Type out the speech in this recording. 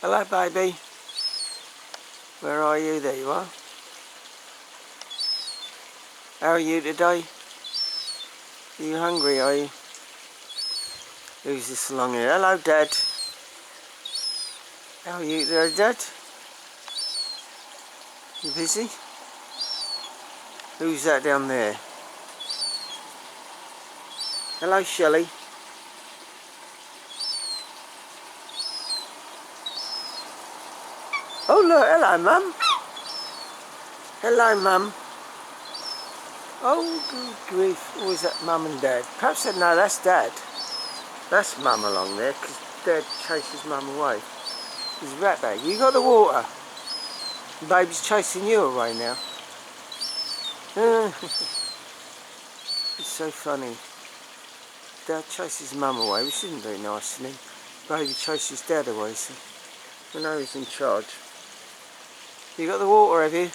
Hello, baby. Where are you? There you are. How are you today? Are you hungry, are you? Who's this along here? Hello, Dad. How are you today, Dad? You busy? Who's that down there? Hello, Shelley. Oh, look, hello, Mum. Hello, Mum. Oh, good grief. Or is that Mum and Dad? Perhaps no, that's Dad. That's Mum along there, because Dad chases Mum away. He's a rat bag. You got the water. Baby's chasing you away now. It's so funny. Dad chases Mum away, which isn't very nice of him. Baby chases Dad away, so I know he's in charge. You got the water, have you?